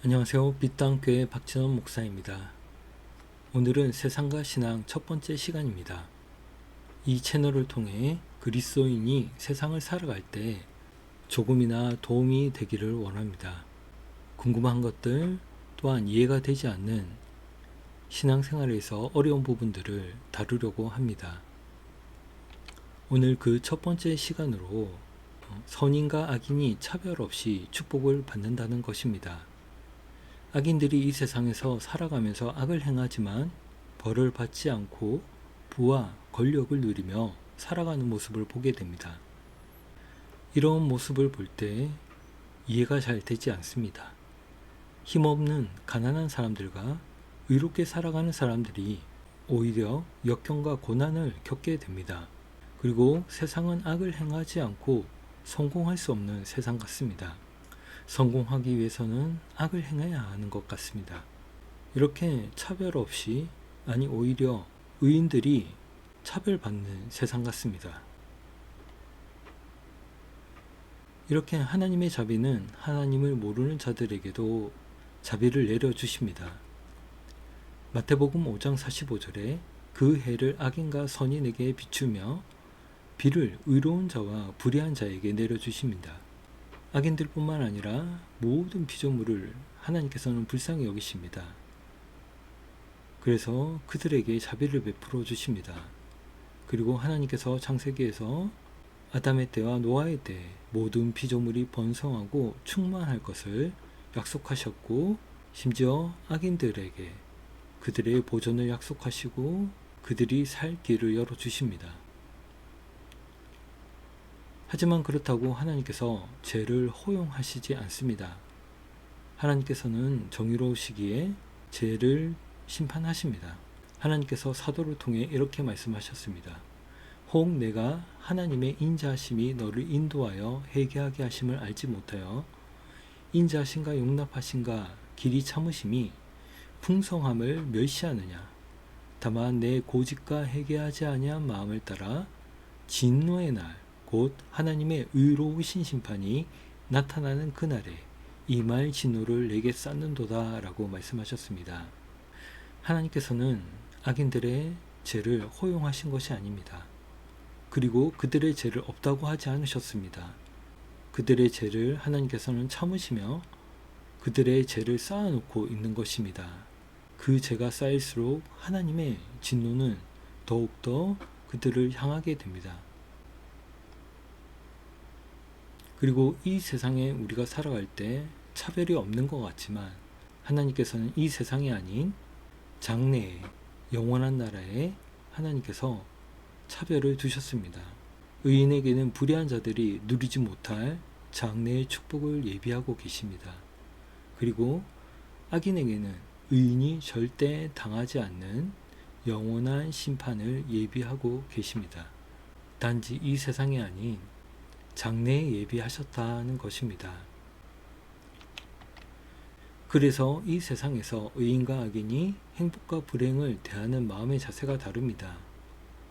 안녕하세요. 빛당교회 박진원 목사입니다. 오늘은 세상과 신앙 첫 번째 시간입니다. 이 채널을 통해 그리스도인이 세상을 살아갈 때 조금이나 도움이 되기를 원합니다. 궁금한 것들 또한 이해가 되지 않는 신앙생활에서 어려운 부분들을 다루려고 합니다. 오늘 그 첫 번째 시간으로 선인과 악인이 차별 없이 축복을 받는다는 것입니다. 악인들이 이 세상에서 살아가면서 악을 행하지만 벌을 받지 않고 부와 권력을 누리며 살아가는 모습을 보게 됩니다. 이런 모습을 볼 때 이해가 잘 되지 않습니다. 힘없는 가난한 사람들과 의롭게 살아가는 사람들이 오히려 역경과 고난을 겪게 됩니다. 그리고 세상은 악을 행하지 않고 성공할 수 없는 세상 같습니다. 성공하기 위해서는 악을 행해야 하는 것 같습니다. 이렇게 차별 없이, 아니 오히려 의인들이 차별받는 세상 같습니다. 이렇게 하나님의 자비는 하나님을 모르는 자들에게도 자비를 내려주십니다. 마태복음 5장 45절에 그 해를 악인과 선인에게 비추며 비를 의로운 자와 불의한 자에게 내려주십니다. 악인들뿐만 아니라 모든 피조물을 하나님께서는 불쌍히 여기십니다. 그래서 그들에게 자비를 베풀어 주십니다. 그리고 하나님께서 창세기에서 아담의 때와 노아의 때 모든 피조물이 번성하고 충만할 것을 약속하셨고, 심지어 악인들에게 그들의 보존을 약속하시고 그들이 살 길을 열어주십니다. 하지만 그렇다고 하나님께서 죄를 허용하시지 않습니다. 하나님께서는 정의로우시기에 죄를 심판하십니다. 하나님께서 사도를 통해 이렇게 말씀하셨습니다. 혹 내가 하나님의 인자하심이 너를 인도하여 회개하게 하심을 알지 못하여 인자하심과 용납하심과 길이 참으심이 풍성함을 멸시하느냐. 다만 내 고집과 회개하지 아니한 마음을 따라 진노의 날 곧 하나님의 의로우신 심판이 나타나는 그날에 이 말 진노를 내게 쌓는도다 라고 말씀하셨습니다. 하나님께서는 악인들의 죄를 허용하신 것이 아닙니다. 그리고 그들의 죄를 없다고 하지 않으셨습니다. 그들의 죄를 하나님께서는 참으시며 그들의 죄를 쌓아놓고 있는 것입니다. 그 죄가 쌓일수록 하나님의 진노는 더욱더 그들을 향하게 됩니다. 그리고 이 세상에 우리가 살아갈 때 차별이 없는 것 같지만 하나님께서는 이 세상이 아닌 장래에 영원한 나라에 하나님께서 차별을 두셨습니다. 의인에게는 불의한 자들이 누리지 못할 장래의 축복을 예비하고 계십니다. 그리고 악인에게는 의인이 절대 당하지 않는 영원한 심판을 예비하고 계십니다. 단지 이 세상이 아닌 장래에 예비하셨다는 것입니다. 그래서 이 세상에서 의인과 악인이 행복과 불행을 대하는 마음의 자세가 다릅니다.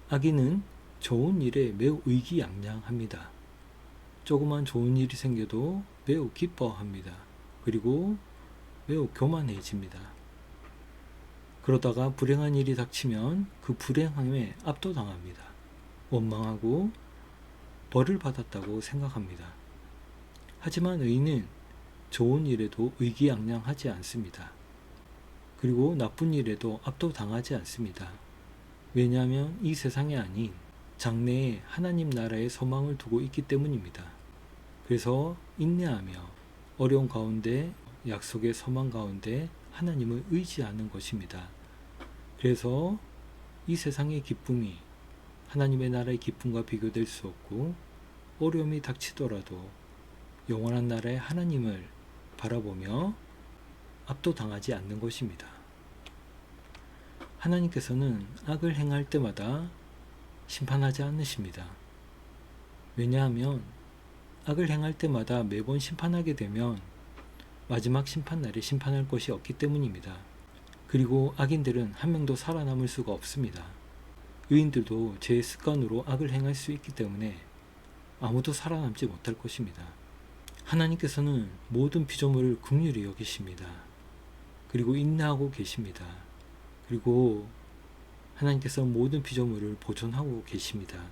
악인은 좋은 일에 매우 의기양양합니다. 조그만 좋은 일이 생겨도 매우 기뻐합니다. 그리고 매우 교만해집니다. 그러다가 불행한 일이 닥치면 그 불행함에 압도당합니다. 원망하고 벌을 받았다고 생각합니다. 하지만 의인은 좋은 일에도 의기양양하지 않습니다. 그리고 나쁜 일에도 압도당하지 않습니다. 왜냐하면 이 세상이 아닌 장래에 하나님 나라의 소망을 두고 있기 때문입니다. 그래서 인내하며 어려운 가운데 약속의 소망 가운데 하나님을 의지하는 것입니다. 그래서 이 세상의 기쁨이 하나님의 나라의 기쁨과 비교될 수 없고, 어려움이 닥치더라도 영원한 나라의 하나님을 바라보며 압도당하지 않는 것입니다. 하나님께서는 악을 행할 때마다 심판하지 않으십니다. 왜냐하면 악을 행할 때마다 매번 심판하게 되면 마지막 심판날에 심판할 것이 없기 때문입니다. 그리고 악인들은 한 명도 살아남을 수가 없습니다. 의인들도 제 습관으로 악을 행할 수 있기 때문에 아무도 살아남지 못할 것입니다. 하나님께서는 모든 피조물을 긍휼히 여기십니다. 그리고 인내하고 계십니다. 그리고 하나님께서 모든 피조물을 보존하고 계십니다.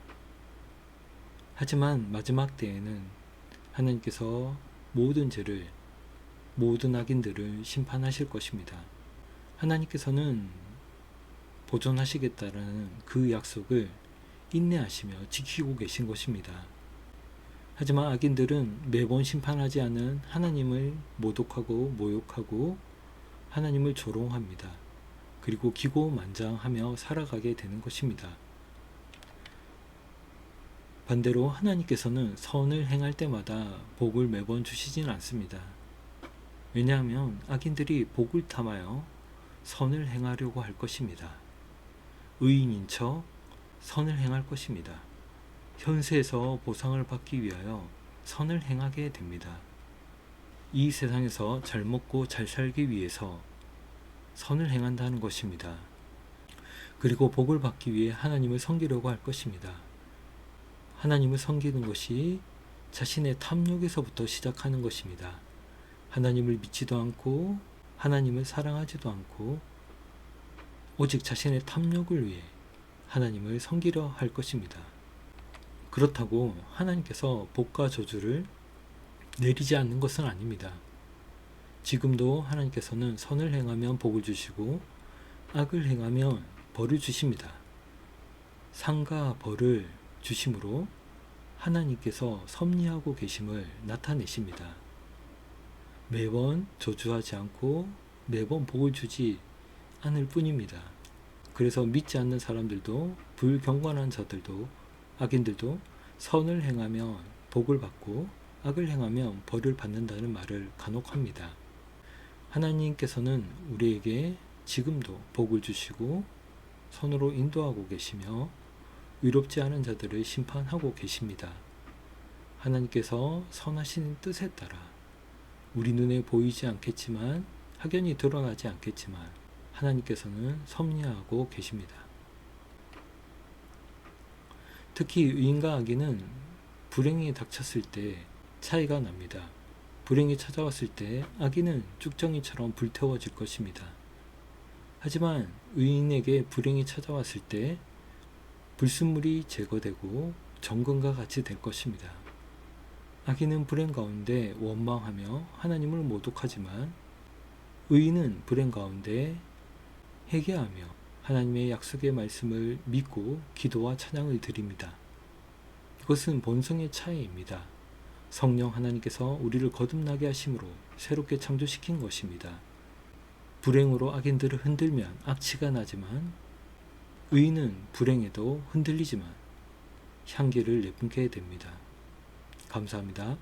하지만 마지막 때에는 하나님께서 모든 죄를, 모든 악인들을 심판하실 것입니다. 하나님께서는 보존하시겠다라는 그 약속을 인내하시며 지키고 계신 것입니다. 하지만 악인들은 매번 심판하지 않은 하나님을 모독하고 모욕하고 하나님을 조롱합니다. 그리고 기고만장하며 살아가게 되는 것입니다. 반대로 하나님께서는 선을 행할 때마다 복을 매번 주시진 않습니다. 왜냐하면 악인들이 복을 탐하여 선을 행하려고 할 것입니다. 의인인 척 선을 행할 것입니다. 현세에서 보상을 받기 위하여 선을 행하게 됩니다. 이 세상에서 잘 먹고 잘 살기 위해서 선을 행한다는 것입니다. 그리고 복을 받기 위해 하나님을 섬기려고 할 것입니다. 하나님을 섬기는 것이 자신의 탐욕에서부터 시작하는 것입니다. 하나님을 믿지도 않고 하나님을 사랑하지도 않고 오직 자신의 탐욕을 위해 하나님을 섬기려 할 것입니다. 그렇다고 하나님께서 복과 저주를 내리지 않는 것은 아닙니다. 지금도 하나님께서는 선을 행하면 복을 주시고 악을 행하면 벌을 주십니다. 상과 벌을 주심으로 하나님께서 섭리하고 계심을 나타내십니다. 매번 저주하지 않고 매번 복을 주지 않을 뿐입니다. 그래서 믿지 않는 사람들도 불경건한 자들도 악인들도 선을 행하면 복을 받고 악을 행하면 벌을 받는다는 말을 간혹 합니다. 하나님께서는 우리에게 지금도 복을 주시고 선으로 인도하고 계시며 의롭지 않은 자들을 심판하고 계십니다. 하나님께서 선하신 뜻에 따라 우리 눈에 보이지 않겠지만 확연히 드러나지 않겠지만 하나님께서는 섭리하고 계십니다. 특히 의인과 악인은 불행이 닥쳤을 때 차이가 납니다. 불행이 찾아왔을 때 악인은 쭉정이처럼 불태워질 것입니다. 하지만 의인에게 불행이 찾아왔을 때 불순물이 제거되고 정금과 같이 될 것입니다. 악인은 불행 가운데 원망하며 하나님을 모독하지만 의인은 불행 가운데 회개하며 하나님의 약속의 말씀을 믿고 기도와 찬양을 드립니다. 이것은 본성의 차이입니다. 성령 하나님께서 우리를 거듭나게 하심으로 새롭게 창조시킨 것입니다. 불행으로 악인들을 흔들면 악취가 나지만 의인은 불행에도 흔들리지만 향기를 내뿜게 됩니다. 감사합니다.